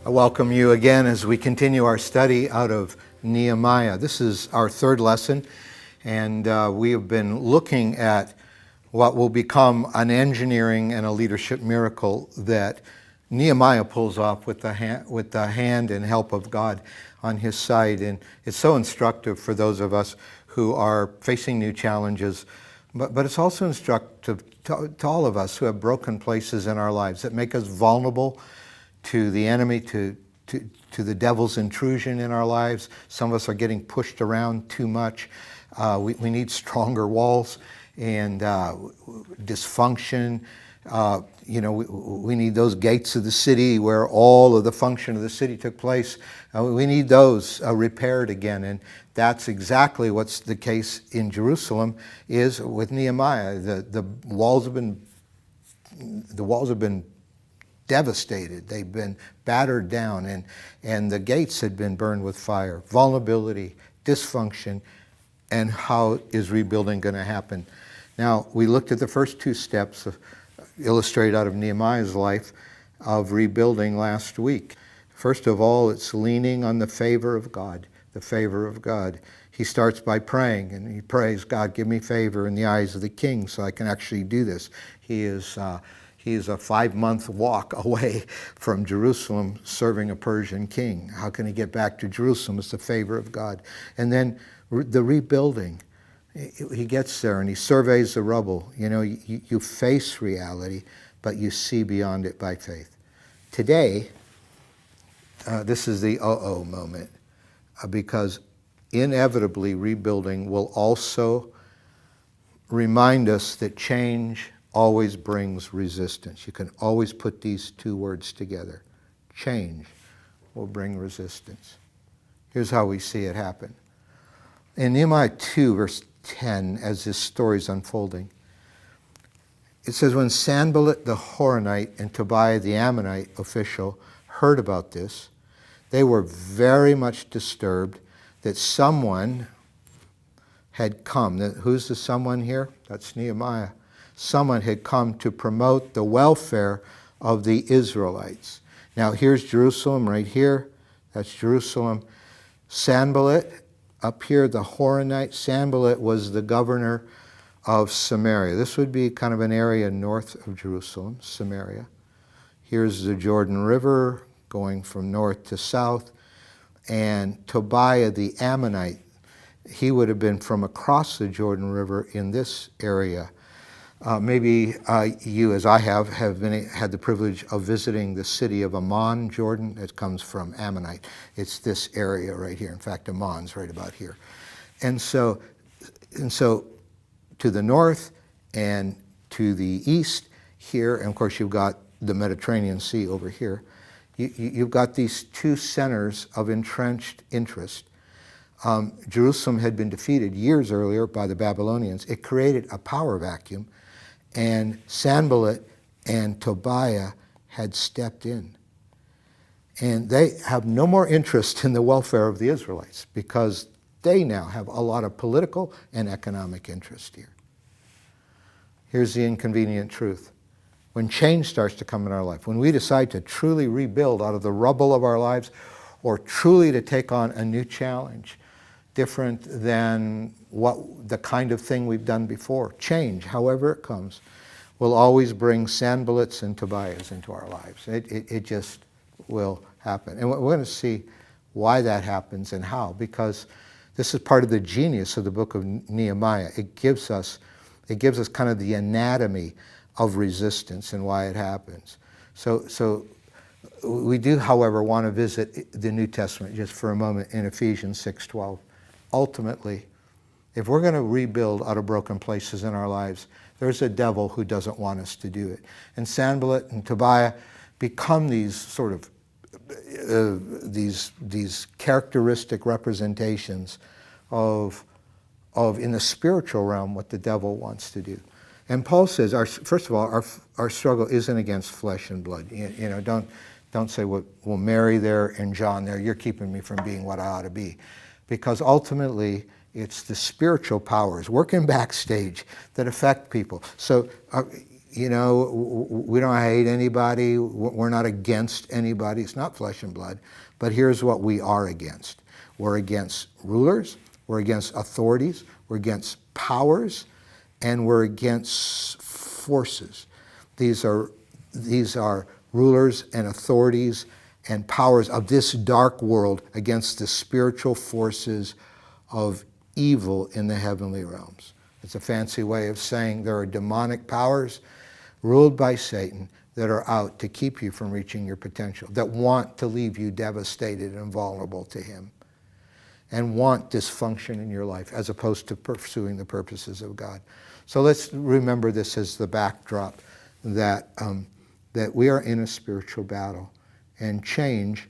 I welcome you again as we continue our study out of Nehemiah. This is our third lesson, and we have been looking at what will become an engineering and a leadership miracle that Nehemiah pulls off with the hand and help of God on his side. And it's so instructive for those of us who are facing new challenges, but it's also instructive to all of us who have broken places in our lives that make us vulnerable to the enemy, to the devil's intrusion in our lives. Some of us are getting pushed around too much. We need stronger walls and dysfunction. We need those gates of the city where all of the function of the city took place. We need those repaired again, and that's exactly what's the case in Jerusalem is with Nehemiah. The walls have been devastated. They've been battered down, and the gates had been burned with fire. Vulnerability, dysfunction, and how is rebuilding going to happen? Now, we looked at the first two steps illustrated out of Nehemiah's life of rebuilding last week. First of all, it's leaning on the favor of God, the favor of God. He starts by praying, and he prays, God, give me favor in the eyes of the king so I can actually do this. He is a 5-month walk away from Jerusalem serving a Persian king. How can he get back to Jerusalem? It's the favor of God. And then the rebuilding. He gets there and he surveys the rubble. You face reality, but you see beyond it by faith. Today, this is the uh-oh moment, because inevitably rebuilding will also remind us that change always brings resistance. You can always put these two words together. Change will bring resistance. Hore's how we see it happen. In Nehemiah 2, verse 10, as this story is unfolding, it says, when Sanballat the Horonite and Tobiah the Ammonite official heard about this, they were very much disturbed that someone had come. Who's the someone here? That's Nehemiah. Someone had come to promote the welfare of the Israelites. Now here's Jerusalem right here. That's Jerusalem. Sanballat up here, the Horonite. Sanballat was the governor of Samaria. This would be kind of an area north of Jerusalem, Samaria. Here's the Jordan River going from north to south. And Tobiah the Ammonite, he would have been from across the Jordan River in this area. Maybe you, as I have had the privilege of visiting the city of Ammon, Jordan. It comes from Ammonite. It's this area right here. In fact, Ammon's right about here. And so to the north and to the east here, and of course you've got the Mediterranean Sea over here, you've got these two centers of entrenched interest. Jerusalem had been defeated years earlier by the Babylonians. It created a power vacuum, and Sanballat and Tobiah had stepped in. And they have no more interest in the welfare of the Israelites because they now have a lot of political and economic interest here. Here's the inconvenient truth. When change starts to come in our life, when we decide to truly rebuild out of the rubble of our lives or truly to take on a new challenge, different than what the kind of thing we've done before. Change, however it comes, will always bring Sanballats and Tobiahs into our lives. It just will happen. And we're going to see why that happens and how, because this is part of the genius of the book of Nehemiah. It gives us kind of the anatomy of resistance and why it happens. So we do, however, want to visit the New Testament just for a moment in Ephesians 6:12. Ultimately, if we're going to rebuild out of broken places in our lives, there's a devil who doesn't want us to do it. And Sanballat and Tobiah become these sort of these characteristic representations of in the spiritual realm what the devil wants to do. And Paul says, first of all, our struggle isn't against flesh and blood. Don't say, well, Mary there and John there, you're keeping me from being what I ought to be. Because ultimately, it's the spiritual powers working backstage that affect people. So we don't hate anybody. We're not against anybody. It's not flesh and blood. But here's what we are against. We're against rulers. We're against authorities. We're against powers. And we're against forces. These are rulers and authorities and powers of this dark world against the spiritual forces of evil in the heavenly realms. It's a fancy way of saying there are demonic powers ruled by Satan that are out to keep you from reaching your potential, that want to leave you devastated and vulnerable to him, and want dysfunction in your life as opposed to pursuing the purposes of God. So let's remember this as the backdrop, that we are in a spiritual battle, and change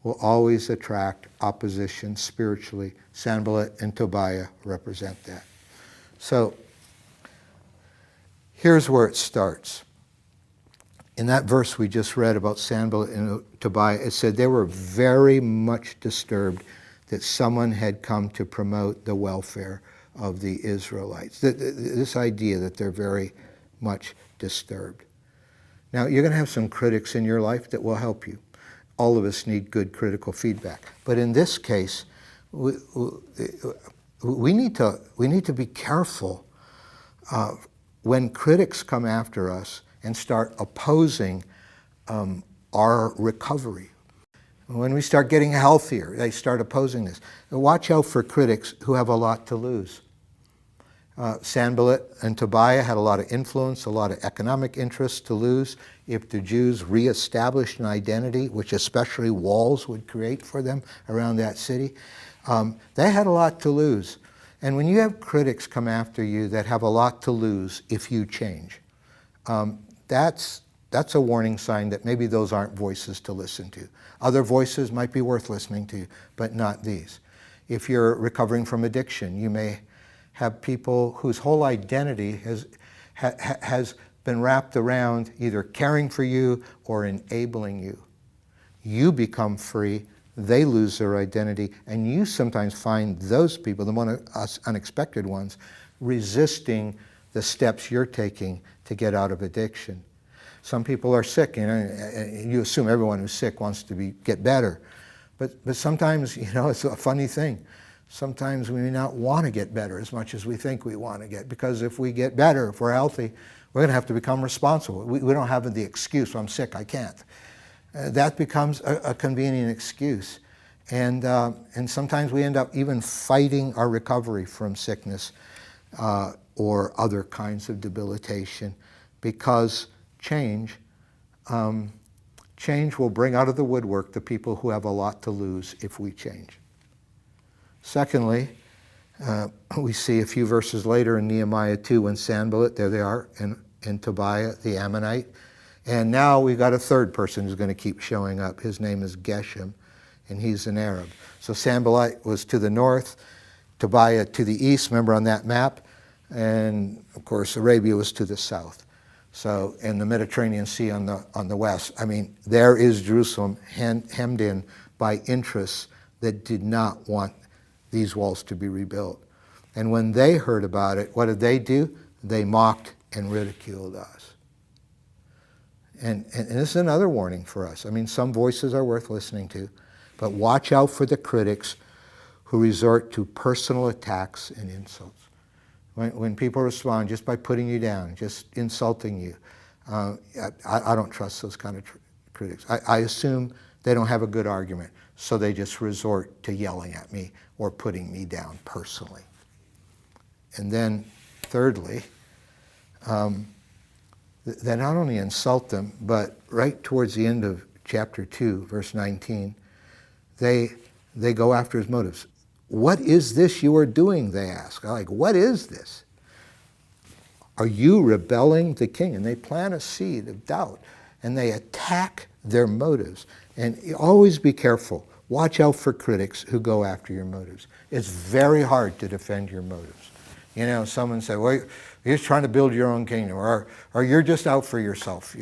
will always attract opposition spiritually. Sanballat and Tobiah represent that. So here's where it starts. In that verse we just read about Sanballat and Tobiah, it said they were very much disturbed that someone had come to promote the welfare of the Israelites. This idea that they're very much disturbed. Now, you're going to have some critics in your life that will help you. All of us need good critical feedback. But in this case, we need to be careful when critics come after us and start opposing our recovery. When we start getting healthier, they start opposing this. Watch out for critics who have a lot to lose. Sanballat and Tobiah had a lot of influence, a lot of economic interest to lose if the Jews reestablished an identity, which especially walls would create for them around that city. They had a lot to lose. And when you have critics come after you that have a lot to lose if you change, that's a warning sign that maybe those aren't voices to listen to. Other voices might be worth listening to, but not these. If you're recovering from addiction, you may have people whose whole identity has been wrapped around either caring for you or enabling you. You become free, they lose their identity, and you sometimes find those people, the unexpected ones, resisting the steps you're taking to get out of addiction. Some people are sick, you assume everyone who's sick wants to get better. But sometimes, it's a funny thing. Sometimes we may not want to get better as much as we think we want to get, because if we get better, if we're healthy, we're going to have to become responsible. We don't have the excuse, I'm sick, I can't. That becomes a convenient excuse. And sometimes we end up even fighting our recovery from sickness or other kinds of debilitation, because change will bring out of the woodwork the people who have a lot to lose if we change. Secondly, we see a few verses later in Nehemiah 2 when Sanballat, there they are, and Tobiah the Ammonite. And now we've got a third person who's going to keep showing up. His name is Geshem, and he's an Arab. So Sanballat was to the north, Tobiah to the east, remember on that map, and of course Arabia was to the south. So in the Mediterranean Sea on the west, there is Jerusalem hemmed in by interests that did not want these walls to be rebuilt. And when they heard about it, what did they do? They mocked and ridiculed us. And this is another warning for us. Some voices are worth listening to, but watch out for the critics who resort to personal attacks and insults. When people respond just by putting you down, just insulting you, I don't trust those kind of critics. I assume they don't have a good argument, so they just resort to yelling at me or putting me down personally. And then thirdly, they not only insult them, but right towards the end of chapter 2, verse 19, they go after his motives. What is this you are doing, they ask. What is this? Are you rebelling the king? And they plant a seed of doubt, and they attack their motives. And always be careful. Watch out for critics who go after your motives. It's very hard to defend your motives. Someone said, well, you're just trying to build your own kingdom, or you're just out for yourself,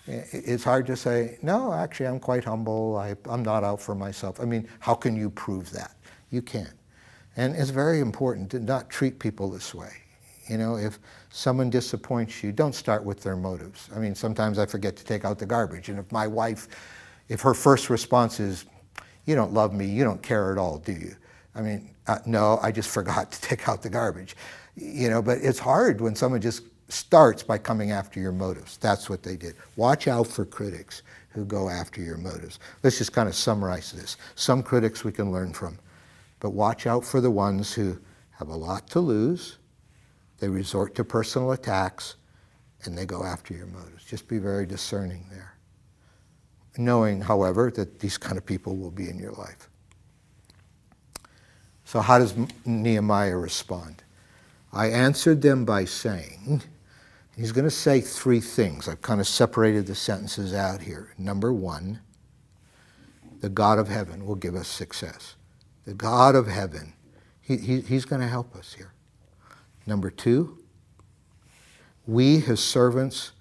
It's hard to say, no, actually, I'm quite humble. I'm not out for myself. How can you prove that? You can't. And it's very important to not treat people this way. If someone disappoints you, don't start with their motives. I mean, sometimes I forget to take out the garbage. And if my wife, if her first response is, you don't love me, you don't care at all, do you? I mean, no, I just forgot to take out the garbage. But it's hard when someone just starts by coming after your motives. That's what they did. Watch out for critics who go after your motives. Let's just kind of summarize this. Some critics we can learn from, but watch out for the ones who have a lot to lose. They resort to personal attacks, and they go after your motives. Just be very discerning there. Knowing, however, that these kind of people will be in your life. So how does Nehemiah respond? I answered them by saying, he's going to say three things. I've kind of separated the sentences out here. Number one, the God of heaven will give us success. The God of heaven, he's going to help us here. Number two, we, his servants,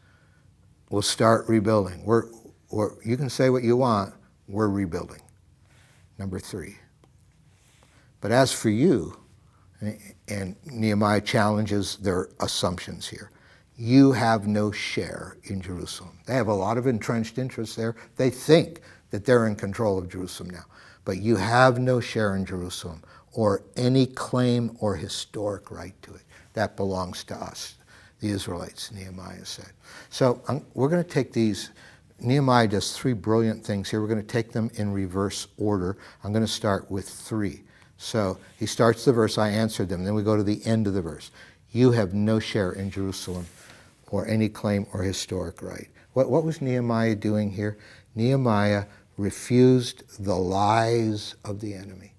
will start rebuilding. You can say what you want, we're rebuilding. Number three. But as for you, and Nehemiah challenges their assumptions here, you have no share in Jerusalem. They have a lot of entrenched interests there. They think that they're in control of Jerusalem now. But you have no share in Jerusalem or any claim or historic right to it. That belongs to us, the Israelites, Nehemiah said. So we're going to take these. Nehemiah does three brilliant things here. We're going to take them in reverse order. I'm going to start with three. So he starts the verse, I answered them. Then we go to the end of the verse. You have no share in Jerusalem or any claim or historic right. What was Nehemiah doing here? Nehemiah refused the lies of the enemy.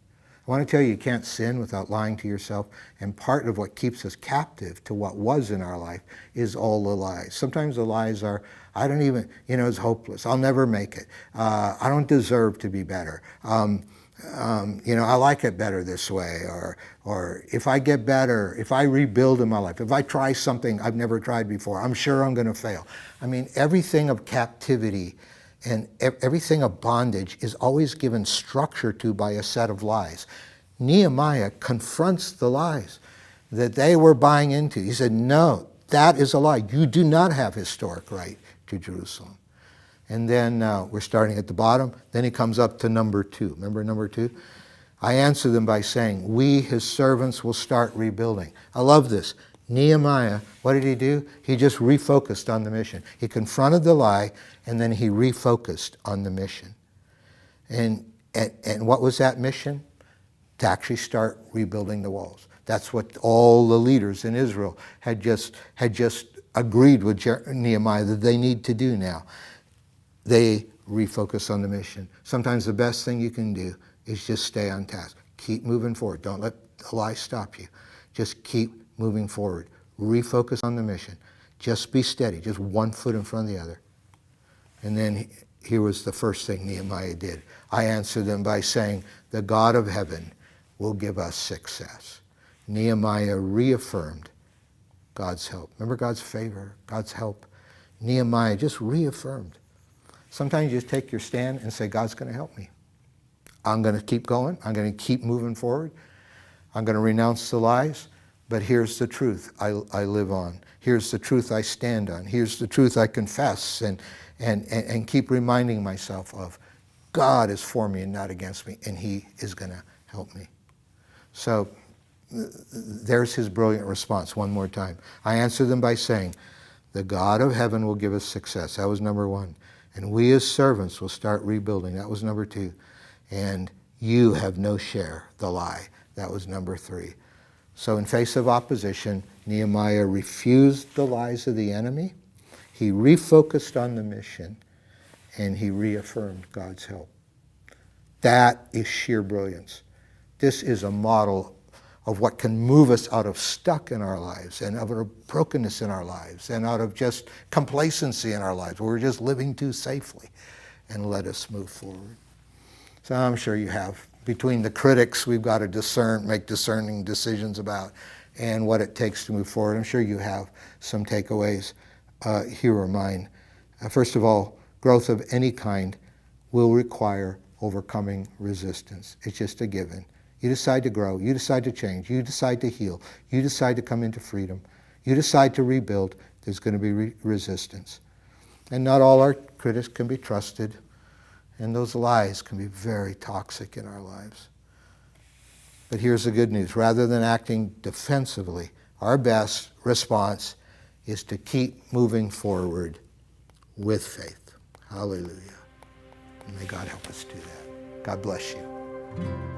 I want to tell you, you can't sin without lying to yourself. And part of what keeps us captive to what was in our life is all the lies. Sometimes the lies are, I don't even, it's hopeless. I'll never make it. I don't deserve to be better. I like it better this way. Or if I get better, if I rebuild in my life, if I try something I've never tried before, I'm sure I'm going to fail. I mean, everything of captivity and everything of bondage is always given structure to by a set of lies. Nehemiah confronts the lies that they were buying into. He said, no, that is a lie. You do not have historic right to Jerusalem. And then we're starting at the bottom. Then he comes up to number two. Remember number two? I answer them by saying, we, his servants, will start rebuilding. I love this. Nehemiah, what did he do? He just refocused on the mission. He confronted the lie, and then he refocused on the mission. And what was that mission? To actually start rebuilding the walls. That's what all the leaders in Israel had just agreed with Nehemiah that they need to do now. They refocus on the mission. Sometimes the best thing you can do is just stay on task. Keep moving forward. Don't let the lie stop you. Just keep moving forward. Refocus on the mission. Just be steady. Just one foot in front of the other. And then here was the first thing Nehemiah did. I answered them by saying, the God of heaven will give us success. Nehemiah reaffirmed God's help. Remember God's favor, God's help. Nehemiah just reaffirmed. Sometimes you just take your stand and say, God's going to help me. I'm going to keep going. I'm going to keep moving forward. I'm going to renounce the lies. But here's the truth I live on. Here's the truth I stand on. Here's the truth I confess and keep reminding myself of. God is for me and not against me, and he is going to help me. So there's his brilliant response one more time. I answer them by saying, the God of heaven will give us success. That was number one. And we as servants will start rebuilding. That was number two. And you have no share, the lie. That was number three. So in face of opposition, Nehemiah refused the lies of the enemy. He refocused on the mission, and he reaffirmed God's help. That is sheer brilliance. This is a model of what can move us out of stuck in our lives and out of brokenness in our lives and out of just complacency in our lives where we're just living too safely, and let us move forward. So I'm sure you have. Between the critics we've got to make discerning decisions about and what it takes to move forward, I'm sure you have some takeaways. Here are mine. First of all, growth of any kind will require overcoming resistance. It's just a given. You decide to grow. You decide to change. You decide to heal. You decide to come into freedom. You decide to rebuild. There's going to be resistance. And not all our critics can be trusted. And those lies can be very toxic in our lives. But here's the good news. Rather than acting defensively, our best response is to keep moving forward with faith. Hallelujah. And may God help us do that. God bless you.